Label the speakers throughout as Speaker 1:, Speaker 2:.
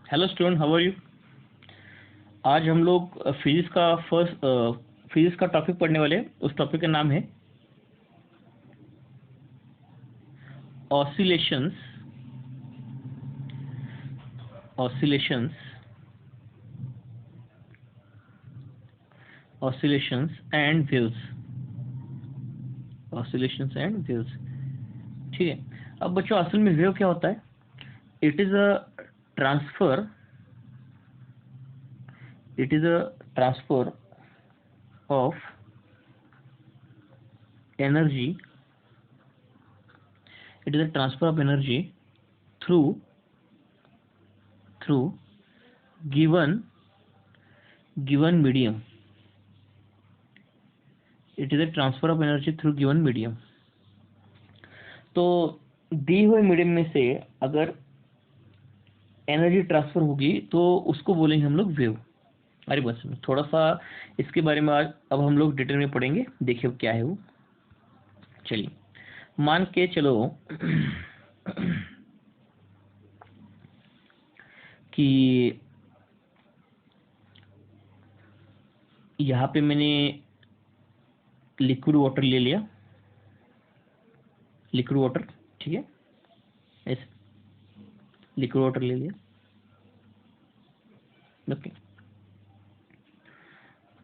Speaker 1: Hello student, how are you. आज हम लोग फिजिक्स का टॉपिक पढ़ने वाले हैं। उस टॉपिक का नाम है oscillations oscillations oscillations and waves. Oscillations and waves, ठीक है। अब बच्चों, असल में वेव क्या होता है? It is a transfer it is a transfer of energy through given medium. It is a transfer of energy through given medium. तो दी हुए मीडियम में से अगर एनर्जी ट्रांसफर होगी तो उसको बोलेंगे हम लोग वेव। अरे बस थोड़ा सा इसके बारे में आज अब हम लोग डिटेल में पढ़ेंगे। देखिए क्या है वो। चलिए, मान के चलो कि यहाँ पे मैंने लिक्विड वाटर ले लिया। लिक्विड वाटर, ठीक है, ऐसे लिक्विड वाटर ले लिया। ओके,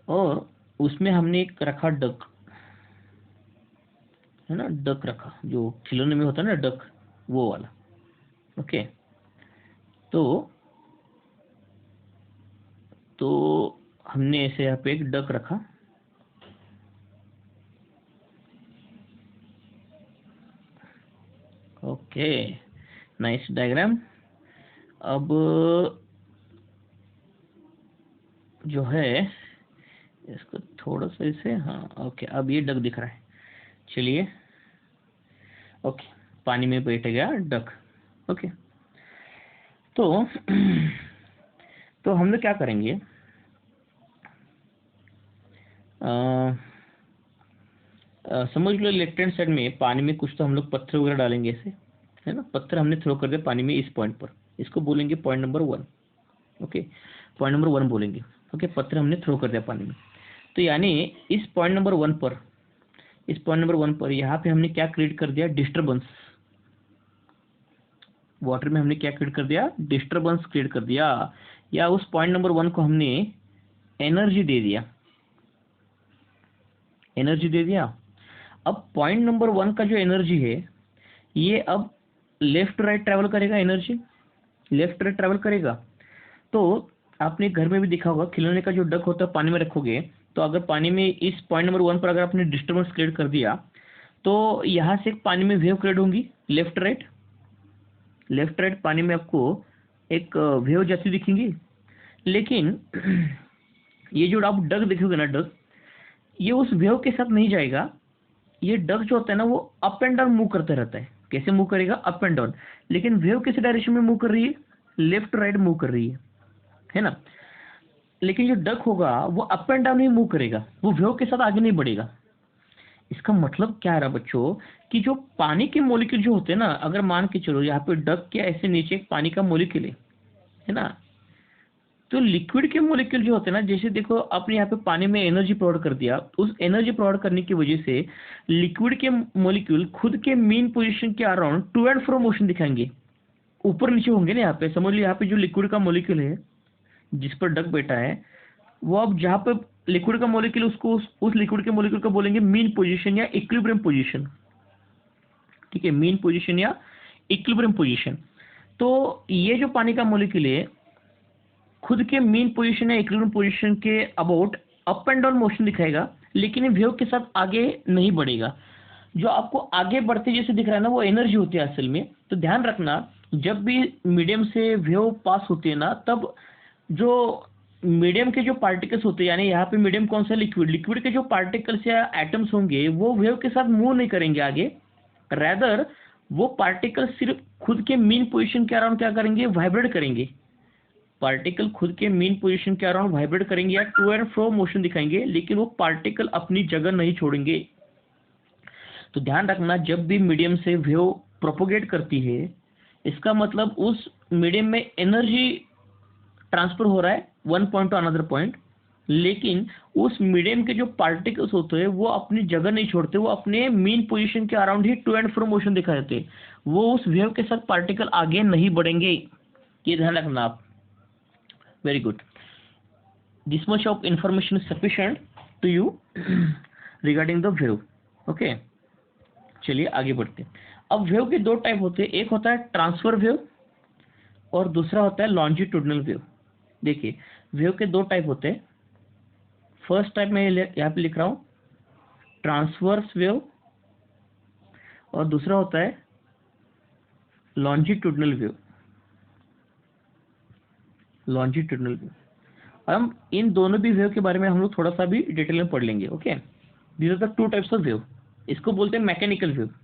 Speaker 1: और उसमें हमने एक रखा डक, है ना, डक रखा जो खिलौने में होता है ना, डक, वो वाला। ओके, तो तो हमने ऐसे यहाँ पे एक डक रखा। Okay, nice diagram. अब जो है इसको थोड़ा सा इसे, हाँ ओके, अब ये डक दिख रहा है। चलिए, ओके, पानी में बैठ गया डक। ओके, तो तो हम लोग क्या करेंगे, समझ लो लेफ्ट हैंड साइड में पानी में कुछ तो हम लोग पत्थर वगैरह डालेंगे ऐसे, है ना। पत्थर हमने थ्रो कर दिया पानी में इस पॉइंट पर। इसको बोलेंगे point number 1। Okay, point number 1 बोलेंगे। ओके, पत्थर हमने थ्रो कर दिया पानी में। तो यानी इस पॉइंट नंबर वन पर यहाँ पे हमने क्या क्रिएट कर दिया, डिस्टर्बेंस। वाटर में हमने क्या क्रिएट कर दिया, डिस्टर्बेंस क्रिएट कर दिया। या उस पॉइंट नंबर 1 को हमने एनर्जी दे दिया। अब पॉइंट नंबर 1 का जो एनर्जी है, ये अब लेफ्ट राइट ट्रैवल करेगा। एनर्जी लेफ्ट राइट ट्रैवल करेगा। तो आपने घर में भी देखा होगा, खिलौने का जो डक होता है पानी में रखोगे, तो अगर पानी में इस पॉइंट नंबर 1 पर अगर आपने डिस्टर्बेंस क्रिएट कर दिया, तो यहाँ से पानी में वेव क्रिएट होंगी। लेफ्ट राइट पानी में आपको एक वेव जाती दिखेंगी। लेकिन ये जो आप डक देखोगे ना, डक ये उस वेव के साथ नहीं जाएगा। ये डक जो होता है ना, वो अप एंड डाउन मूव करते रहता है। कैसे मूव करेगा, अप एंड डाउन। लेकिन वेव किस डायरेक्शन में मूव कर रही है, लेफ्ट राइट मूव कर रही है ना। लेकिन जो डक होगा वो up and down he move करेगा, वो वेव के साथ आगे नहीं बढ़ेगा। इसका मतलब क्या रहा बच्चों, कि जो पानी के मॉलिक्यूल जो होते हैं ना, अगर मान के चलो यहाँ पे डक के ऐसे नीचे एक पानी का मॉलिक्यूल है ना, तो लिक्विड के मॉलिक्यूल जो होते हैं ना, जैसे देखो आपने यहाँ पे पानी में एनर्जी प्रोवाइड कर दिया, उस एनर्जी प्रोवाइड करने की वजह से लिक्विड के मॉलिक्यूल खुद के मेन पोजीशन के around two and fro motion दिखाएंगे। ऊपर नीचे होंगे ना। यहाँ पे समझ लो, यहाँ पे जो लिक्विड का मॉलिक्यूल है जिस पर डक बैठा है, वो अब जहाँ पे लिक्विड का मॉलिक्यूल, उसको उस लिक्विड के मॉलिक्यूल को बोलेंगे मीन पोजीशन या इक्विलिब्रियम पोजीशन। ठीक है, मीन पोजीशन या इक्विलिब्रियम पोजीशन। तो ये जो पानी का मॉलिक्यूल है, खुद के मीन पोजीशन या इक्विलिब्रियम पोजीशन के about up and down motion दिखाएगा, लेकिन वेव के साथ आगे नहीं बढ़ेगा। जो आपको आगे बढ़ते जैसे दिख रहा है ना, वो एनर्जी होती है असल में। तो ध्यान रखना, जब भी मीडियम से वेव पास होती है ना, तब जो मीडियम के जो पार्टिकल्स होते हैं, यानी यहाँ पे मीडियम कौन सा, लिक्विड के जो पार्टिकल्स या एटम्स होंगे, वो वेव के साथ मूव नहीं करेंगे आगे। रैदर वो पार्टिकल सिर्फ खुद के मीन पोजीशन के अराउंड क्या करेंगे, वाइब्रेट करेंगे। पार्टिकल खुद के मीन पोजीशन के अराउंड वाइब्रेट करेंगे या टू एंड फ्रो मोशन दिखाएंगे, लेकिन वो पार्टिकल अपनी जगह नहीं छोड़ेंगे। तो ध्यान रखना, जब भी मीडियम से वेव प्रोपोगेट करती है, इसका मतलब उस मीडियम में एनर्जी ट्रांसफर हो रहा है one point two another point, लेकिन उस मीडियम के जो पार्टिकल्स होते हैं वो अपनी जगह नहीं छोड़ते, वो अपने मेन पोजीशन के अराउंड ही टू एंड फ्रो मोशन दिखा देते हैं, वो उस वेव के साथ पार्टिकल आगे नहीं बढ़ेंगे। ये ध्यान रखना आप। Very good, this much of information is sufficient to you regarding the wave. Okay, चलिए आगे बढ़ते हैं। अब वेव के दो टाइप होते हैं, एक होता है ट्रांसफर वेव और दूसरा होता है लॉन्जिट्यूडनल वेव। देखिए, वेव के दो टाइप होते हैं। फर्स्ट टाइप मैं यहाँ पे लिख रहा हूँ ट्रांसवर्स वेव, और दूसरा होता है लॉन्जिट्यूडनल वेव। लॉन्जिट्यूडनल वेव, हम इन दोनों भी वेव के बारे में हम लोग थोड़ा सा भी डिटेल में पढ़ लेंगे। Okay, these are the two types of wave. इसको बोलते हैं मैकेनिकल वेव।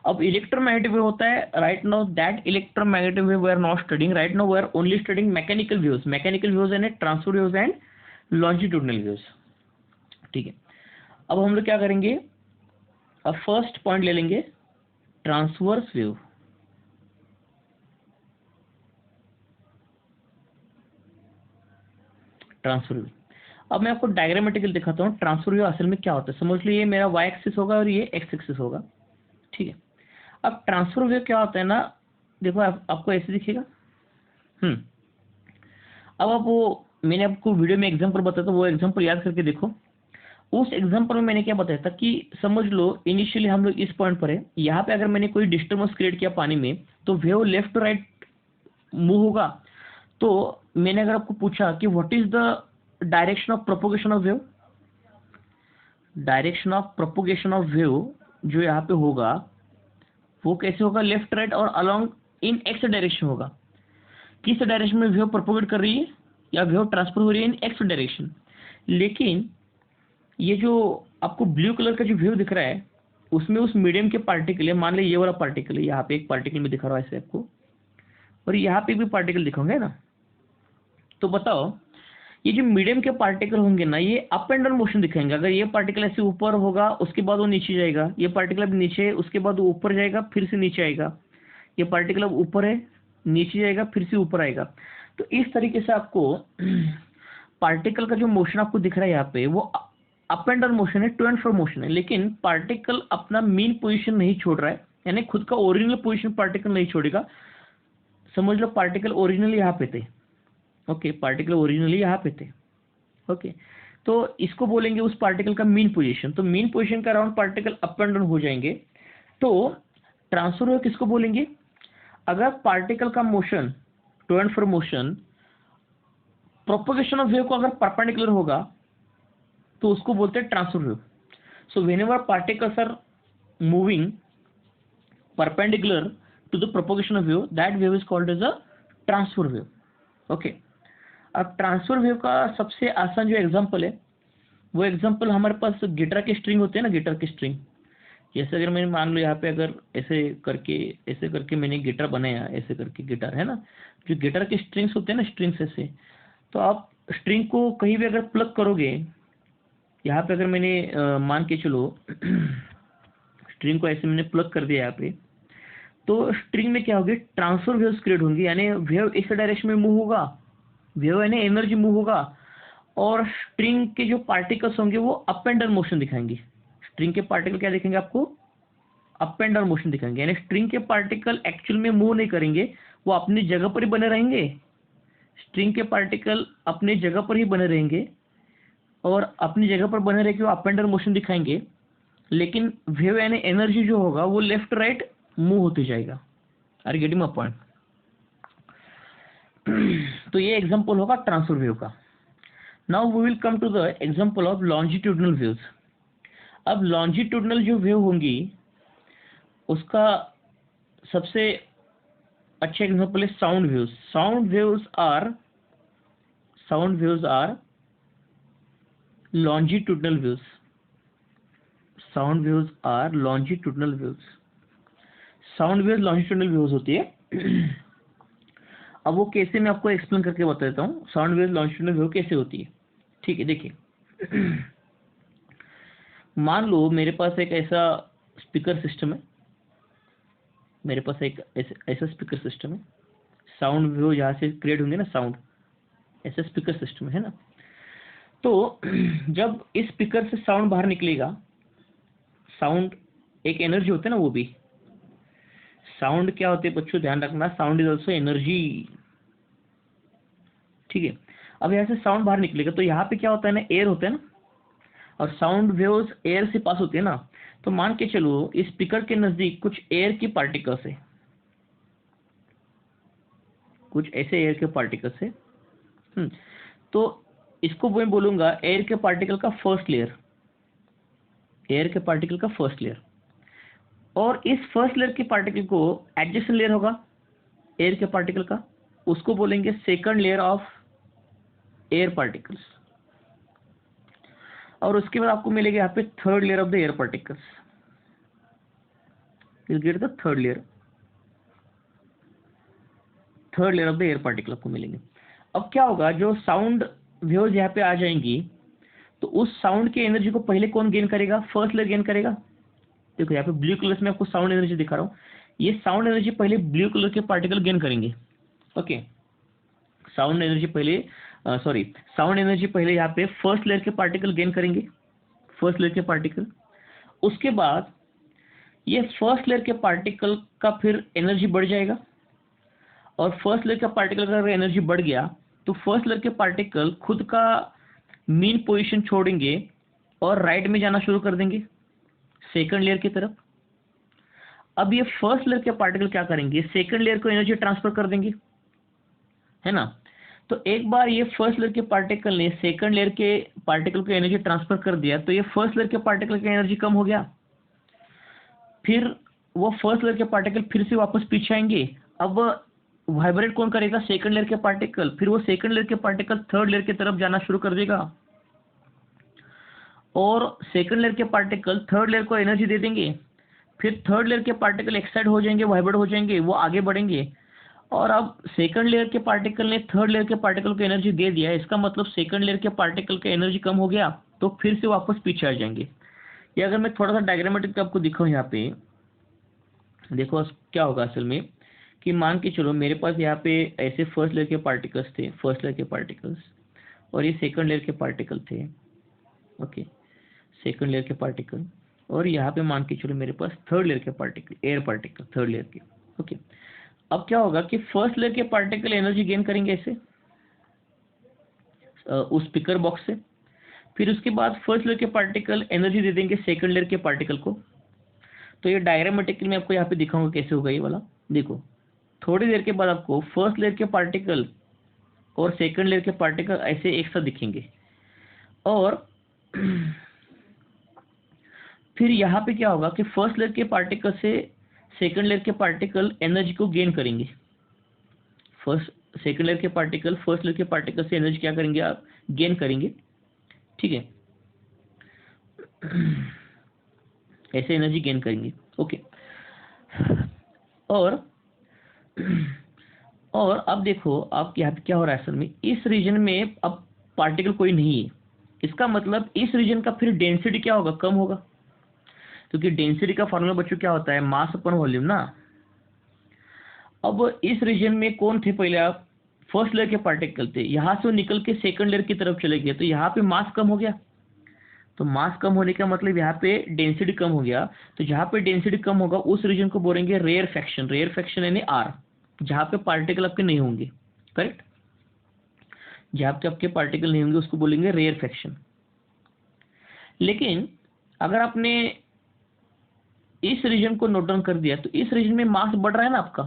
Speaker 1: अब इलेक्ट्रोमैग्नेटिक वेव होता है, right now that electromagnetic wave we are not studying, right now we are only studying mechanical waves. Mechanical waves and transverse waves and longitudinal waves. ठीक है, अब हम लोग क्या करेंगे, अब फर्स्ट पॉइंट ले लेंगे ट्रांसवर्स वेव। ट्रांसफर वेव, अब मैं आपको डायग्रामेटिकल दिखाता हूँ ट्रांसफर वेव असल में क्या होता है। समझ लो, ये मेरा वाई एक्सिस होगा और ये एक्स एक्सिस होगा। ठीक है, अब ट्रांसफर वेव क्या होता है ना, देखो आपको ऐसे दिखेगा। अब आप वो, मैंने आपको वीडियो में एग्जांपल बताया था, वो एग्जांपल याद करके देखो। उस एग्जांपल में मैंने क्या बताया था कि समझ लो इनिशियली हम लोग इस पॉइंट पर है, यहाँ पे अगर मैंने कोई डिस्टर्बेंस क्रिएट किया पानी में, तो wave left to right move होगा। तो मैंने अगर आपको पूछा कि what is the direction of propagation of wave, direction of propagation of wave जो यहाँ पे होगा वो कैसे होगा, लेफ्ट राइट और अलोंग इन एक्स डायरेक्शन होगा। किस डायरेक्शन में वेव प्रोपोगेट कर रही है या वेव ट्रांसफर हो रही है, इन एक्स डायरेक्शन। लेकिन ये जो आपको ब्लू कलर का जो वेव दिख रहा है उसमें उस मीडियम के पार्टिकल है, मान ली ये वाला पार्टिकल है, यहाँ पे एक पार्टिकल में दिखा रहा है ऐसे आपको, और यहाँ पे भी पार्टिकल दिखाऊंगे ना। तो बताओ, ये जो मीडियम के पार्टिकल होंगे ना, ये अप एंड डाउन मोशन दिखाएंगे। अगर ये पार्टिकल ऐसे ऊपर होगा उसके बाद वो नीचे जाएगा, ये पार्टिकल अब नीचे है उसके बाद वो ऊपर जाएगा फिर से नीचे आएगा, ये पार्टिकल अब ऊपर है नीचे जाएगा फिर से ऊपर आएगा। तो इस तरीके से आपको पार्टिकल का जो मोशन आपको दिख रहा है यहाँ पे वो अप एंड डाउन मोशन है, टू एंड फ्रो मोशन है। लेकिन पार्टिकल अपना मेन पोजीशन नहीं छोड़ रहा है, यानी खुद का ओरिजिनल पोजीशन पार्टिकल नहीं छोड़ेगा। समझ लो पार्टिकल ओरिजिनली यहाँ पे थे। ओके, पार्टिकल ओरिजिनली यहाँ पे थे। ओके, तो इसको बोलेंगे उस पार्टिकल का मेन पोजीशन। तो मेन पोजीशन का around particle up and down हो जाएंगे। तो ट्रांसफर वेव किसको बोलेंगे, अगर पार्टिकल का motion to and fro motion propagation of wave को अगर परपेंडिकुलर होगा तो उसको बोलते हैं transverse wave. So whenever particles are moving perpendicular to the propagation of wave, that wave is called as a transverse wave. Okay, अब transverse wave का सबसे आसान जो एग्जांपल है वो एग्जांपल हमारे पास गिटार के स्ट्रिंग होते हैं ना, गिटार के स्ट्रिंग। जैसे अगर मैंने मान लो यहाँ पे अगर ऐसे करके मैंने गिटार बनाया, ऐसे करके गिटार है ना, जो गिटार के स्ट्रिंग्स होते हैं ना, स्ट्रिंग्स ऐसे, तो आप स्ट्रिंग को कहीं भी अगर प्लग करोगे, यहाँ पे अगर मैंने मान के चलो स्ट्रिंग को ऐसे मैंने प्लग कर दिया यहाँ पे, तो स्ट्रिंग में क्या होगी, ट्रांसफर वेव्स क्रिएट होंगी, यानी वेव इस डायरेक्शन में मूव होगा, वेव यानी एनर्जी मूव होगा, और स्ट्रिंग के जो पार्टिकल्स होंगे वो अप एंड डाउन मोशन दिखाएंगे। स्ट्रिंग के पार्टिकल क्या दिखेंगे आपको, अप एंड डाउन मोशन दिखाएंगे। यानी स्ट्रिंग के पार्टिकल एक्चुअल में मूव नहीं करेंगे, वो अपनी जगह पर ही बने रहेंगे। स्ट्रिंग के पार्टिकल अपनी जगह पर ही बने रहेंगे और अपनी जगह पर बने रह के वो अप एंड डाउन मोशन दिखाएंगे, लेकिन वेव यानी एनर्जी जो होगा वो लेफ्ट राइट मूव होते जाएगा। Are you getting my point? तो ये एग्जांपल होगा ट्रांसफर वेव का। Now we will come to the example of longitudinal waves. अब लॉन्जिट्यूडनल जो वेव होंगी उसका सबसे अच्छा एग्जांपल है sound waves. Sound waves are longitudinal waves. Sound waves are longitudinal waves. Sound waves longitudinal waves होती है। अब वो कैसे मैं आपको एक्सप्लेन करके बता देता हूँ साउंड वेव लॉन्जिट्यूडनल वेव कैसे होती है। ठीक है, देखिए मान लो मेरे पास एक ऐसा स्पीकर सिस्टम है, मेरे पास एक ऐसा स्पीकर सिस्टम है। साउंड वेव जहाँ से क्रिएट होंगे ना साउंड, ऐसे स्पीकर सिस्टम है ना। तो जब इस स्पीकर से साउंड बाहर निकलेगा, साउंड एक एनर्जी होता है ना, वो भी साउंड क्या होते हैं बच्चों, ध्यान रखना, साउंड इज ऑल्सो एनर्जी, ठीक है। अब यहाँ से साउंड बाहर निकलेगा तो यहाँ पे क्या होता है ना, एयर होता है ना, और साउंड वेव्स एयर से पास होती है ना। तो मान के चलो इस स्पीकर के नजदीक कुछ एयर की पार्टिकल्स है, कुछ ऐसे एयर के पार्टिकल्स है। तो इसको मैं बोलूंगा एयर के पार्टिकल का फर्स्ट लेयर, एयर के पार्टिकल का फर्स्ट लेयर। और इस फर्स्ट लेयर के पार्टिकल को एडजेसेंट लेयर होगा एयर के पार्टिकल का, उसको बोलेंगे second layer of air particles. और उसके बाद आपको मिलेगा यहाँ पे third layer of the air particles, you'll get the third layer, third layer of the air particle आपको मिलेंगे। अब क्या होगा, जो साउंड वेव्स यहाँ पे आ जाएंगी तो उस साउंड की एनर्जी को पहले कौन गेन करेगा, फर्स्ट लेयर गेन करेगा। देखो यहाँ पे ब्लू कलर में आपको साउंड एनर्जी दिखा रहा हूँ, ये साउंड एनर्जी पहले ब्लू कलर के पार्टिकल गेन करेंगे। ओके, साउंड एनर्जी पहले साउंड एनर्जी पहले यहाँ पे फर्स्ट लेयर के पार्टिकल गेन करेंगे, फर्स्ट लेयर के पार्टिकल। उसके बाद ये फर्स्ट लेयर के पार्टिकल का फिर एनर्जी बढ़ जाएगा, और फर्स्ट लेयर का पार्टिकल का अगर एनर्जी बढ़ गया तो फर्स्ट लेयर के पार्टिकल खुद का मीन पोजीशन छोड़ेंगे और राइट में जाना शुरू कर देंगे सेकंड लेयर की तरफ। अब ये फर्स्ट लेयर के पार्टिकल क्या करेंगे, सेकंड लेयर को एनर्जी ट्रांसफर कर देंगे, है ना। तो एक बार ये फर्स्ट लेयर के पार्टिकल ने सेकंड लेयर के पार्टिकल को एनर्जी ट्रांसफर कर दिया तो ये फर्स्ट लेयर के पार्टिकल की एनर्जी कम हो गया, फिर वो फर्स्ट लेयर के पार्टिकल फिर से वापस पीछे आएंगे। अब वाइब्रेट कौन करेगा, सेकंड लेयर के पार्टिकल, फिर वो सेकंड लेयर के पार्टिकल थर्ड लेयर की तरफ जाना शुरू कर देगा, और सेकंड लेयर के पार्टिकल थर्ड लेयर को एनर्जी दे देंगे, फिर थर्ड लेयर के पार्टिकल एक्साइट हो जाएंगे, वाइब्रेट हो जाएंगे, वो आगे बढ़ेंगे। और अब सेकंड लेयर के पार्टिकल ने थर्ड लेयर के पार्टिकल को एनर्जी दे दिया, इसका मतलब सेकंड लेयर के पार्टिकल का एनर्जी कम हो गया तो फिर से वापस पीछे आ जाएंगे। ये अगर मैं थोड़ा सा डायग्रामेटिक आपको दिखाऊं, यहाँ पे देखो क्या होगा असल में, कि मान के चलो मेरे पास यहाँ पे ऐसे फर्स्ट लेयर के पार्टिकल्स थे, फर्स्ट लेयर के पार्टिकल्स, और ये सेकंड लेयर के पार्टिकल थे। ओके, सेकंड लेयर के पार्टिकल, और यहाँ पे मान के चलो मेरे पास थर्ड लेयर के particle, air particle third layer के। ओके, अब क्या होगा कि फर्स्ट लेयर के पार्टिकल एनर्जी गेन करेंगे ऐसे उस स्पीकर बॉक्स से, फिर उसके बाद फर्स्ट लेयर के पार्टिकल एनर्जी दे देंगे सेकंड लेयर के पार्टिकल को। तो ये डायग्रामेटिकली मैं आपको यहाँ पे दिखाऊंगा कैसे होगा ये वाला। देखो थोड़ी देर के बाद आपको फर्स्ट लेयर के पार्टिकल और सेकंड लेयर के पार्टिकल ऐसे एक साथ दिखेंगे, और फिर यहाँ पे क्या होगा कि फर्स्ट लेयर के पार्टिकल से सेकंड लेयर के पार्टिकल एनर्जी को गेन करेंगे। सेकंड लेयर के पार्टिकल फर्स्ट लेयर के पार्टिकल से एनर्जी क्या करेंगे, आप गेन करेंगे, ठीक है, ऐसे एनर्जी गेन करेंगे। ओके, और अब देखो आप यहाँ पे क्या हो रहा है, असल में इस रीजन में अब पार्टिकल कोई नहीं है, इसका मतलब इस रीजन का फिर डेंसिटी क्या होगा, कम होगा, क्योंकि डेंसिटी का फॉर्मूला बच्चों क्या होता है, मास अपन वॉल्यूम ना। अब इस रीजन में कौन थे, पहले आप फर्स्ट लेयर के पार्टिकल थे, यहाँ से निकल के सेकंड लेयर की तरफ चले गए तो यहाँ पे मास कम हो गया, तो मास कम होने का मतलब यहाँ पे डेंसिटी कम हो गया। तो जहाँ पे डेंसिटी कम होगा उस रीजन को बोलेंगे रेयर फ्रैक्शन, रेयर फ्रैक्शन यानी आर, जहाँ पे पार्टिकल आपके नहीं होंगे, करेक्ट, जहाँ पे आपके पार्टिकल नहीं होंगे उसको बोलेंगे रेयर फ्रैक्शन। लेकिन अगर आपने इस रीजन को नोट डाउन कर दिया तो इस रीजन में मास बढ़ रहा है ना आपका,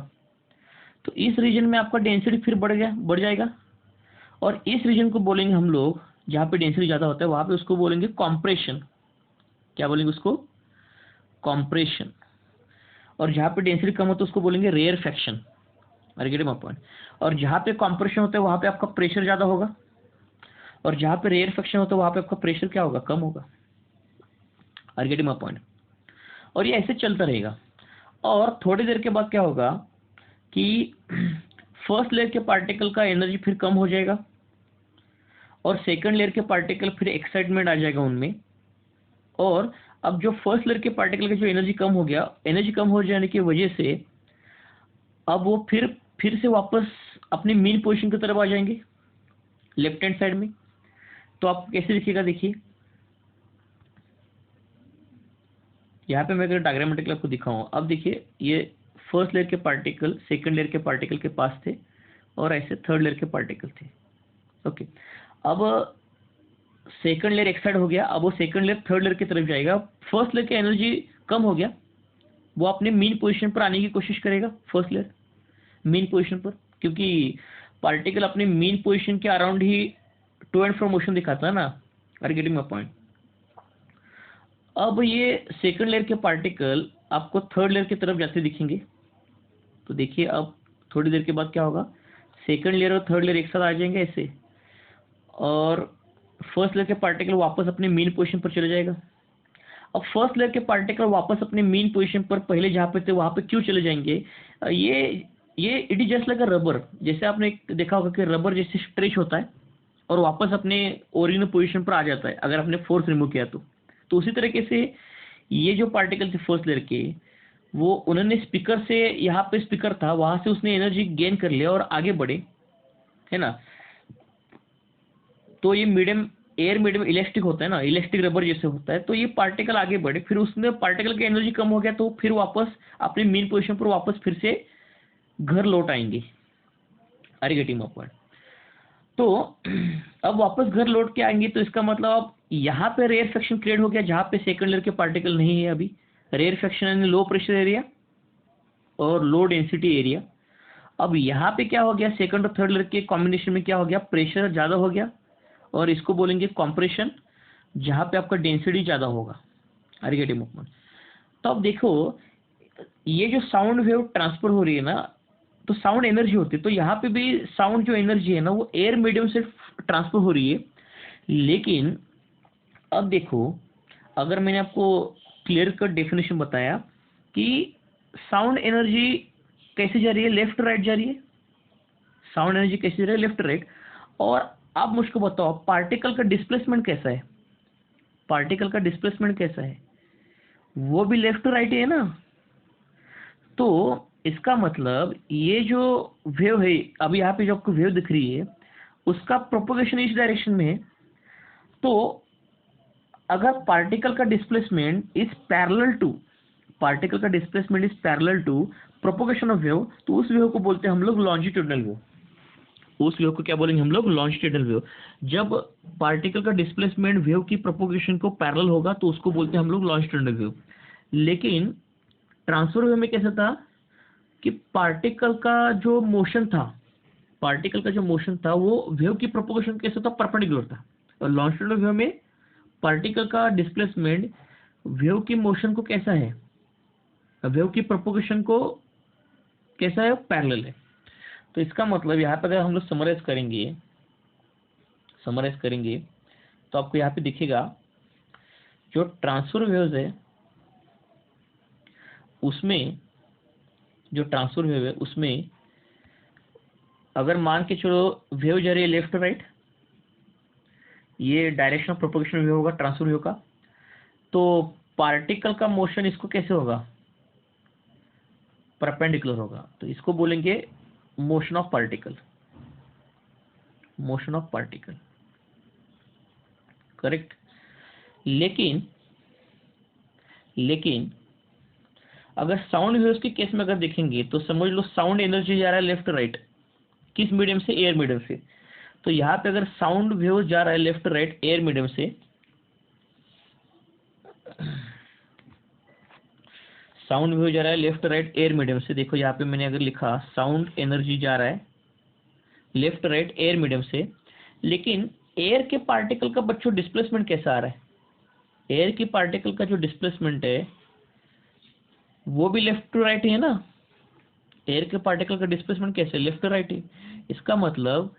Speaker 1: तो इस रीजन में आपका डेंसिटी फिर बढ़ जाएगा, और इस रीजन को बोलेंगे हम लोग, जहाँ पे डेंसिटी ज़्यादा होता है वहाँ पे उसको बोलेंगे कॉम्प्रेशन। क्या बोलेंगे उसको, कॉम्प्रेशन। और जहाँ पे डेंसिटी कम होता है उसको बोलेंगे rarefaction. Are getting my point. और जहाँ पे कॉम्प्रेशन होता है वहाँ पे आपका प्रेशर ज़्यादा होगा, और जहाँ पे रेयर फ्रैक्शन होता है वहाँ पे आपका प्रेशर क्या होगा, कम होगा। Are getting my point. और ये ऐसे चलता रहेगा, और थोड़ी देर के बाद क्या होगा कि फर्स्ट लेयर के पार्टिकल का एनर्जी फिर कम हो जाएगा, और सेकंड लेयर के पार्टिकल फिर एक्साइटमेंट आ जाएगा उनमें, और अब जो फर्स्ट लेयर के पार्टिकल का जो एनर्जी कम हो गया, एनर्जी कम हो जाने की वजह से अब वो फिर से वापस अपनी मेन पोजीशन की तरफ आ जाएंगे, लेफ्ट हैंड साइड में। तो आप कैसे दिखेगा, देखिए यहाँ पे मैं अगर डायग्रामेटिकली आपको दिखाऊं, अब देखिए ये फर्स्ट लेयर के पार्टिकल सेकंड लेयर के पार्टिकल के पास थे और ऐसे थर्ड लेयर के पार्टिकल थे। ओके, अब सेकंड लेयर एक साइड हो गया, अब वो सेकंड लेयर थर्ड लेयर की तरफ जाएगा। फर्स्ट लेयर की एनर्जी कम हो गया, वो अपने मीन पोजीशन पर आने की कोशिश करेगा, फर्स्ट लेयर मीन पोजीशन पर, क्योंकि पार्टिकल अपने मीन पोजीशन के अराउंड ही टू एंड फ्रो मोशन दिखाता है ना। Are you getting my point? अब ये सेकंड लेयर के पार्टिकल आपको थर्ड लेयर की तरफ जाते दिखेंगे। तो देखिए अब थोड़ी देर के बाद क्या होगा, सेकंड लेयर और थर्ड लेयर एक साथ आ जाएंगे ऐसे, और फर्स्ट लेयर के पार्टिकल वापस अपने मेन पोजीशन पर चले जाएगा। अब फर्स्ट लेयर के पार्टिकल वापस अपने मेन पोजीशन पर पहले जहाँ पे थे वहाँ पे क्यों चले जाएंगे? ये it is just like a rubber. जैसे आपने देखा होगा कि रबर जैसे स्ट्रेच होता है और वापस अपने ओरिजिनल पोजीशन पर आ जाता है अगर आपने फोर्स रिमूव किया तो उसी तरीके से ये जो पार्टिकल थे फर्स्ट लेयर के, वो उन्होंने स्पीकर से, यहाँ पे स्पीकर था वहां से उसने एनर्जी गेन कर लिया और आगे बढ़े, है ना। तो ये मीडियम एयर मीडियम इलेक्ट्रिक होता है ना, इलेक्ट्रिक रबर जैसे होता है। तो ये पार्टिकल आगे बढ़े, फिर उसने पार्टिकल की एनर्जी कम हो गया तो फिर वापस अपनी मेन पोजीशन पर वापस फिर से घर लौट आएंगे। Are you getting my point? तो अब वापस घर लौट के आएंगे तो इसका मतलब अब यहाँ पे रेयर फ्रैक्शन क्रिएट हो गया जहाँ पे सेकंड लेयर के पार्टिकल नहीं है। अभी रेयर फ्रैक्शन यानी लो प्रेशर एरिया और लो डेंसिटी एरिया। अब यहाँ पे क्या हो गया, सेकंड और थर्ड लेयर के कॉम्बिनेशन में क्या हो गया, प्रेशर ज़्यादा हो गया और इसको बोलेंगे कॉम्प्रेशन, जहाँ पे आपका डेंसिटी ज़्यादा होगा। Are you getting my point? तो अब देखो ये जो साउंड वेव ट्रांसफर हो रही है ना, तो साउंड एनर्जी होती है, तो यहाँ पे भी साउंड जो एनर्जी है ना वो एयर मीडियम से ट्रांसफर हो रही है। लेकिन अब देखो, अगर मैंने आपको क्लियर कट डेफिनेशन बताया कि साउंड एनर्जी कैसे जा रही है, लेफ्ट राइट जा रही है। साउंड एनर्जी कैसे जा रही है, लेफ्ट राइट। और आप मुझको बताओ पार्टिकल का डिस्प्लेसमेंट कैसा है, पार्टिकल का डिस्प्लेसमेंट कैसा है, वो भी लेफ्ट राइट है ना। तो इसका मतलब ये जो वेव है, अभी यहाँ पे जो आपको वेव दिख रही है उसका प्रोपोगेशन इस डायरेक्शन में है। तो अगर पार्टिकल का displacement is parallel to, particle का displacement is parallel to propagation of wave, तो उस वेव को बोलते हैं हम लोग लॉन्जिट्यूडनल वेव। उस वेव को क्या बोलेंगे हम लोग, लॉन्जिट्यूडनल वेव। जब पार्टिकल का डिस्प्लेसमेंट वेव की प्रोपोगेशन को पैरेलल होगा तो उसको बोलते हैं हम लोग लॉन्जिट्यूडनल वेव। लेकिन ट्रांसफर वेव में कैसा था कि पार्टिकल का जो मोशन था, पार्टिकल का जो मोशन था वो वेव की प्रोपोगेशन कैसा था, परपेंडिकुलर था। और लॉन्जिट्यूडनल वेव में पार्टिकल का डिस्प्लेसमेंट वेव की मोशन को कैसा है, वेव की प्रोपोगेशन को कैसा है, पैरेलल है। तो इसका मतलब यहाँ पे अगर हम लोग समराइज करेंगे तो आपको यहाँ पे दिखेगा जो ट्रांसफर वेव्स है उसमें, जो ट्रांसफर वेव है उसमें अगर मान के चलो वेव जा रही है लेफ्ट राइट, ये डायरेक्शन ऑफ प्रोपोगेशन वेव होगा ट्रांसफर वेव का, तो पार्टिकल का मोशन इसको कैसे होगा, परपेंडिकुलर होगा। तो इसको बोलेंगे motion of particle, motion of particle, correct. लेकिन अगर साउंड वेव्स के केस में अगर देखेंगे तो समझ लो साउंड एनर्जी जा रहा है लेफ्ट राइट, किस मीडियम से, एयर मीडियम से। तो यहाँ पे अगर साउंड वेव जा रहा है लेफ्ट राइट एयर मीडियम से, साउंड वेव जा रहा है लेफ्ट राइट एयर मीडियम से, देखो यहाँ पे मैंने अगर लिखा साउंड एनर्जी जा रहा है लेफ्ट राइट एयर मीडियम से, लेकिन एयर के पार्टिकल का बच्चों डिस्प्लेसमेंट कैसा आ रहा है, एयर की पार्टिकल का जो डिस्प्लेसमेंट है वो भी लेफ्ट टू राइट है ना। एयर के पार्टिकल का डिस्प्लेसमेंट कैसे, लेफ्ट टू राइट है। इसका मतलब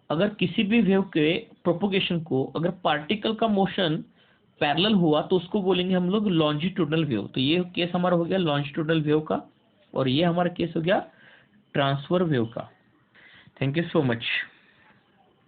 Speaker 1: अगर किसी भी वेव के प्रोपोगेशन को अगर पार्टिकल का मोशन पैरेलल हुआ तो उसको बोलेंगे हम लोग लॉन्जिट्यूडनल वेव। तो ये केस हमारा हो गया लॉन्जिट्यूडनल वेव का और ये हमारा केस हो गया ट्रांसफर वेव का। Thank you so much.